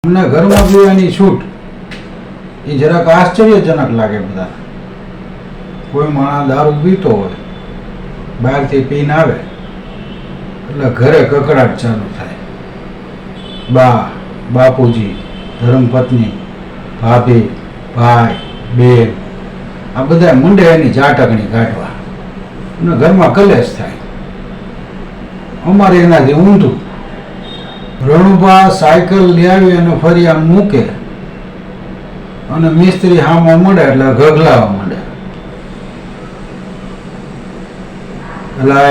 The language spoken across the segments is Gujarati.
અમને ઘરમાં પીવાની છૂટ એ જરાક આશ્ચર્યજનક લાગે બધા. કોઈ માણસ દારૂ પીતો હોય, બહારથી પીને આવે એટલે ઘરે કકડાટ ચાલુ થાય. બા, બાપુજી, ધર્મપત્ની, ભાભી, ભાઈ, બેન આ બધા મુંડે એની ઝાટકણી કાઢવા અને ઘરમાં કલેશ થાય. અમારે એનાથી ઊંધું. રણુભા સાયકલ લઈ આવી અને ફરી આમ મૂકે અને મિસ્ત્રી હામો મળે એટલે ગગલાવા માંડે. એટલે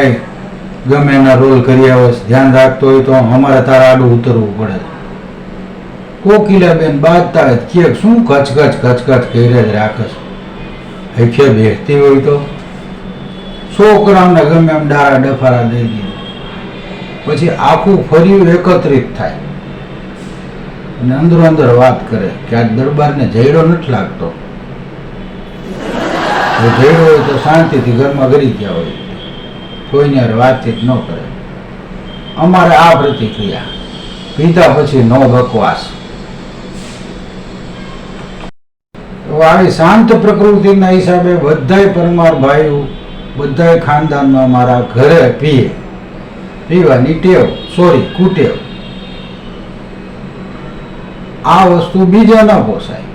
ગમે એના રોલ કરી આવે, ધ્યાન રાખતો હોય તો અમારે તારા આડું ઉતરવું પડે. કોકિલાબેન બાજતા હોય કે શું કચકચ કચકચ કરી જ રાખે છે. હૈખે બેસતી હોય તો છોકરાઓને ગમે એમ ડારા ડફારા દઈ દે. પછી આખું ફર્યું એકત્રિત થાય અને અંદરો અંદર વાત કરે કે આ દરબારને જયડો નથી લાગતો. જયડો હોય તો શાંતિથી ઘરમાં ગરી ગયા હોય, કોઈને યાર વાતચીત ન કરે. અમારે આ પ્રતિક્રિયા. પીધા પછી નો બકવાસ. આવી શાંત પ્રકૃતિના હિસાબે બધાય પરમાર ભાઈઓ, બધાય ખાનદાનમાં મારા ઘરે પીએ. પીવાની ટેવ, સોરી કુટેવ. આ વસ્તુ બીજા ના પોસાય.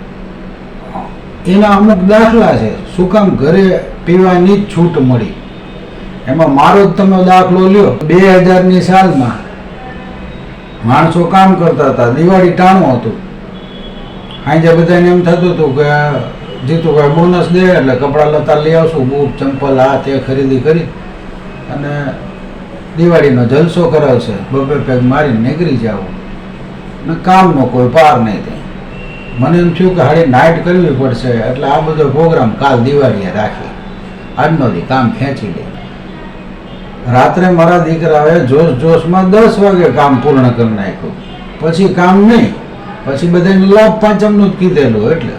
એના અમુક દાખલા છે. શું કામ ઘરે પીવાની જ છૂટ મળી? એમાં મારો જ તમે દાખલો લ્યો. 2000ની સાલમાં માણસો કામ કરતા હતા, દિવાળી ટાણું હતું. આજે બધાને એમ થતું હતું કે જીતુભાઈ બોનસ દે એટલે કપડાં લતા લઈ આવશું, બૂટ ચંપલ આ તે ખરીદી કરી અને દિવાળીનો જલસો કરાવશે. બબે પેગ મારીને નીકળી જાવ ને કામનો કોઈ પાર નહીં થાય. મને એમ થયું કે હાડી નાઇટ કરવી પડશે એટલે આ બધો પ્રોગ્રામ કાલ દિવાળીએ રાખી, આજનો દી કામ ખેંચી લે. રાત્રે મારા દીકરાએ જોશ જોશમાં 10 વાગે કામ પૂર્ણ કરી નાખ્યું. પછી કામ નહીં, પછી બધાને લાભ પાંચમનું જ કીધેલું. એટલે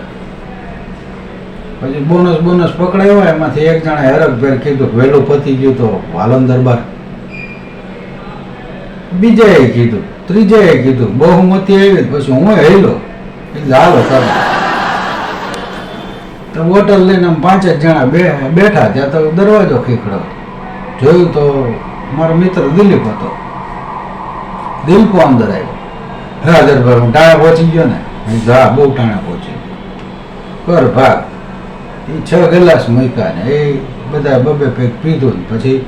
પછી બોનસ પકડાયો. એમાંથી એક જણા હરખભેર કીધું વહેલું પતી ગયું તો વાલન દરબાર. બીજાએ કીધું, ત્રીજાએ કીધું, બહુમતી આવી પછી હું હેલો હાલો કરો. તો હોટલ લઈને આમ 5 જ જણા બેઠા. ત્યાં તો દરવાજો ખીખડો. જોયું તો મારો મિત્ર દિલીપ હતો. દિલપો અંદર આવ્યો. હા દરબાર હું ટાણા પહોંચી ગયો ને? હા બહુ ટાણા પહોંચી ગયો. કર ભાગ. એ 6 ગ્લાસ મૂક્યા ને એ બધા બબે પેક પીધું ને પછી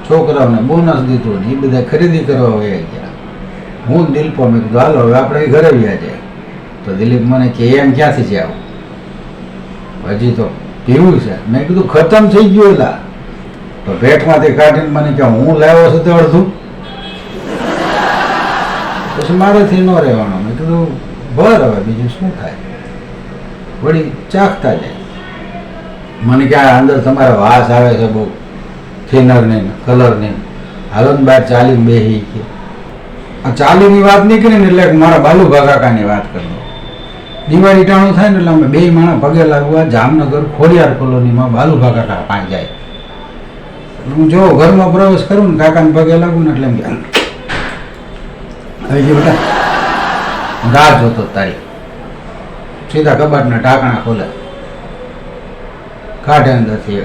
છોકરાઓને બોનસ દીધું ને એ બધા ખરીદી કરવા વયા ગયા. હું દિલપો મેં કીધું હાલો હવે આપણે ઘરે વ્યા જાય. તો દિલીપ મને કે એમ ક્યાંથી છે આવું? હજી તો પીવું છે. મેં કીધું ખતમ થઈ ગયું. એલા તો પેટમાંથી કાઢીને મને કે હું લાવ્યો છું તે અડધું. પછી મારેથી ન રહેવાનો. મેં કીધું ભર હવે બીજું શું થાય. વળી ચાખતા જાય. મને ક્યાં અંદર તમારે વાસ આવે છે બહુ, થિનર નહીં કલર નહીં. હાલો ને બહાર ચાલીને બેસી કે આ ચાલીની વાત નીકળી ને એટલે મારા બાલુભા કાકાની વાત કરી. દિવાળી ટાણું થાય ને એટલે અમે 2 માણસ પગે લાગવા જામનગર ખોડિયાર કોલોનીમાં બાલુભા કાકા પાસે જાય. હું જો ઘરમાં પ્રવેશ કરું ને કાકાને પગે લાગું ને એટલે એમ કે હવે જે બેટા રાહ જોતો તારી. સીધા કબાટના ઢાંકણા ખોલે, કાઢે અંદરથી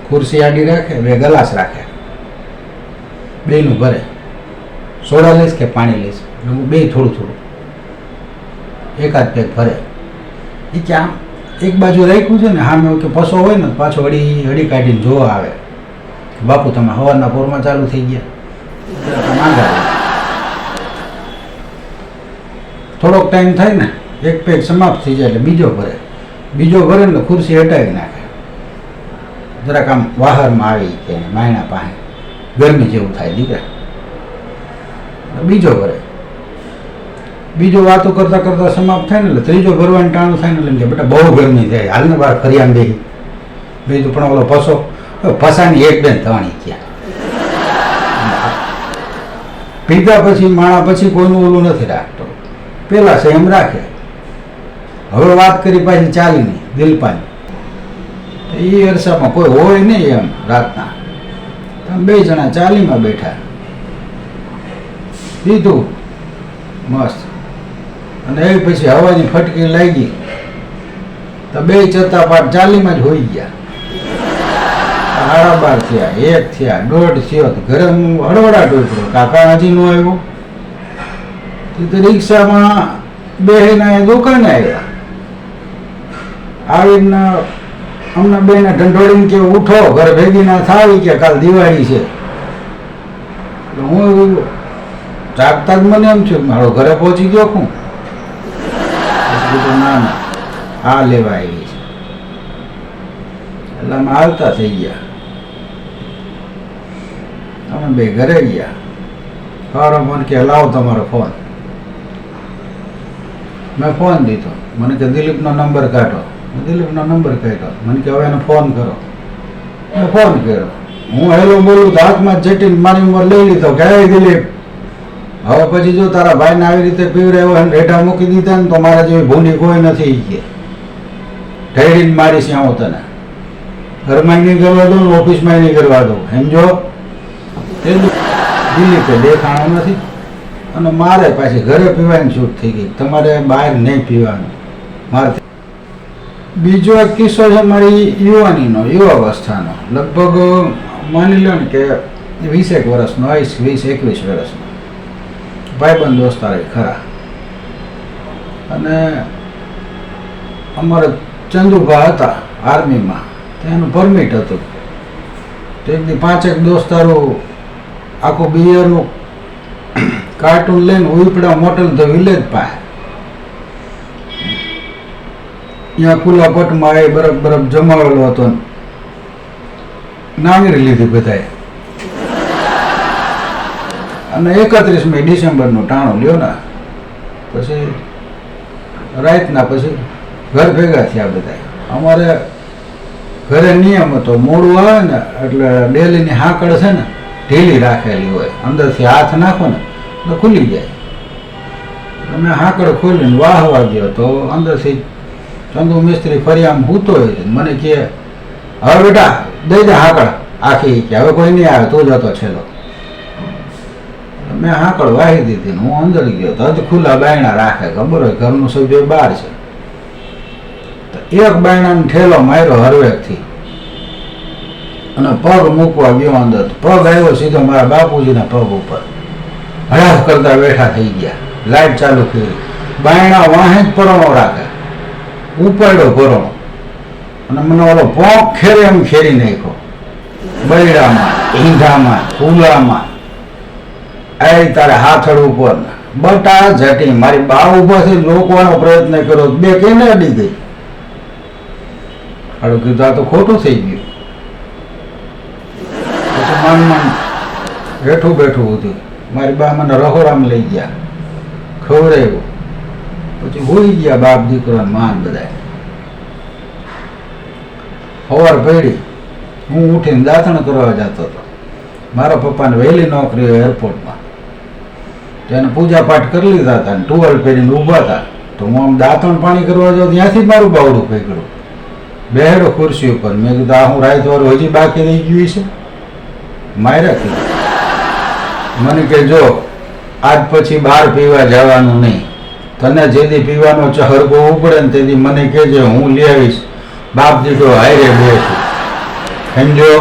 ખુરશી આડી રાખે, 2 ગ્લાસ રાખે, 2નું ભરે. સોડા લઈશ કે પાણી લઈશ? હું 2 થોડું થોડું એકાદ પેક ભરે. એ ક્યાં એક બાજુ રાખ્યું છે ને સામે કે પસો હોય ને પાછો હડી કાઢીને જોવા આવે. બાપુ તમે સવારના પોરમાં ચાલુ થઈ ગયા. માંગા થોડોક ટાઈમ થાય ને એક પેક સમાપ્ત થઈ જાય એટલે બીજો ભરે ને ખુરશી હટાવી નાખે. જરાક આમ વાહરમાં આવી કે માયણા પાસે ગરમી જેવું થાય દીકરા. બીજો વાતો કરતા કરતા સમાપ્ત થાય ને એટલે ત્રીજો ભરવાનું ટાણું થાય ને એટલે બેટા બહુ ગરમી થાય, હાલને બહાર ફરિયાદ દે. બીજું પણ ઓલો પસો પસાની 1-2 થવાની ક્યાં. પીધા પછી માણા પછી કોઈનું ઓલું નથી રાખતો. પેલા સંયમ રાખે. હવે વાત કરી પાછી ચાલીની દિલપાની. એ અરસામાં કોઈ હોય નહીં એમ રાતના. 2 જણા ચાલીમાં બેઠા. દીધું મસ્ત અને એ પછી હવાની ફટકી લાગી તો બે ચત્તા પાટ ચાલીમાં જ હોઈ ગયા. 12:30 થયા, 1 થયા, 1:30 થયો તો ઘરે હું હળવડાટ ઉતર્યો. કાકા હજી નો આવ્યો. તો રિક્ષામાં બેહીને દુકાને આવ્યા. આવીને અમને બેને ઢંઢોળીને કે ઉઠો, ઘર ભેગી ના થાવી કે કાલ દિવાળી છે. હું જાગતા જ મને એમ થયું મારો ઘરે પહોંચી ગયો. હું ના ના આ લેવા આવી છે એટલે અમે આવતા થઈ ગયા. અમે બે ઘરે ગયા. મારો મને કે લાવો તમારો ફોન. મેં ફોન દીધો. મને કે દિલીપનો નંબર કાઢો. મેં દિલીપનો નંબર કાઢ્યો. મને કે હવે એને ફોન કરો. મેં ફોન કર્યો. હું હેલો બોલું તો હાથમાં ચટીને મારી ઉંમર લઈ લીધો કે હે દિલીપ, હવે પછી જો તારા ભાઈને આવી રીતે પીવડાવ્યો અને રેઢા મૂકી દીધા ને તો મારા જેવી ભૂંડી કોઈ નથી કે ઢેડીને મારીશ હું તને. ઘરમાં નહીં કરવા દઉં ને ઓફિસમાં નહીં કરવા દઉં. સમજો? દિલીપે દેખાણો નથી અને મારે પાછી ઘરે પીવાની છૂટ થઈ ગઈ. તમારે બહાર નહીં પીવાનું. મારે બીજો એક કિસ્સો છે મારી યુવાનીનો, યુવાવસ્થાનો. લગભગ માની લો ને કે 20 વર્ષનો, 20-21 વર્ષનો ભાઈબંધ દોસ્તાર ખરા. અને અમારા ચંદુભા હતા આર્મીમાં, તેનું પરમિટ હતું. તો એક દી 5 દોસ્તારો આખું બિયરનું કાર્ટૂન લઈને ઉપડા મોટલ ધ વિલેજ પાસે ત્યાં ખુલ્લા પટમાં એ બરફ બરફ જમાવેલો હતો. નાંગરી લીધી બધાએ અને 31મી ડિસેમ્બરનું ટાણું લ્યો ને પછી રાતના પછી ઘર ભેગા થયા બધા. અમારે ઘરે નિયમ હતો મોડું આવે ને એટલે ડેલીની હાકડ છે ને ઢીલી રાખેલી હોય, અંદરથી હાથ નાખો ને એટલે ખુલી જાય. મેં હાકડ ખોલીને વાહવા ગયો તો અંદરથી ચંદુ મિસ્ત્રી ફરી આમ હૂતો હોય છે. મને કે હવે બેટા દઈ દે હાકડ આખી, કે હવે કોઈ નહીં આવે તો જતો છેલ્લો. મેં હાકડ વાહી દીધી. હું અંદર ગયો તો હજી ખુલ્લા બાયણા રાખે, ખબર હોય ઘરનું સભ્ય બહાર છે. તો એક બાયણાનો ઠેલો માર્યો હરવેકથી અને પગ મૂકવા ગયો અંદર. પગ આવ્યો સીધો મારા બાપુજીના પગ ઉપર. હળાફ કરતા બેઠા થઈ ગયા. લાઈટ ચાલુ કરી. બાયણા વાહે જ પરોણો રાખે. ઉપાડ્યો પરોણો અને મને ઓલો પોંક ખેરે એમ ખેરી નાખ્યો. બૈડામાં, ઈંધામાં, ફૂલામાં. આ તારે હાથડ ઉપર બટા ઝટી. મારી બા ઉભાથી લોકવાનો પ્રયત્ન કર્યો, બે કેને અડી ગઈ. આડું કીધું આ તો ખોટું થઈ ગયું. પછી માન બેઠું બેઠું હતું. મારી બા મને રહોરામ લઈ ગયા, ખવડાવ્યું. પછી હોઈ ગયા બાપ દીકરો માન બધા. સવાર પડી હું ઉઠીને દાંતણ કરવા જતો હતો. મારા પપ્પાને વહેલી નોકરી હોય એરપોર્ટમાં. તેને પૂજા પાઠ કરી લીધા હતા ને ટુવાલ પહેરીને ઊભા હતા. તો હું આમ દાંતણ પાણી કરવા જાઉં ત્યાંથી મારું બાવડું પકડ્યું. બેહેડો ખુરશી ઉપર. મેં કીધું આ હું રાતવાળું હજી બાકી રહી ગયું છે. માર્યા કીધું. મને કે જો આજ પછી બહાર પીવા જવાનું નહીં. તને જેથી પીવાનો ચહરગો ઉપડે ને તેથી મને કહેજે, હું લઈ આવીશ. બાપ દીકરો હારે બેસું. સમજો?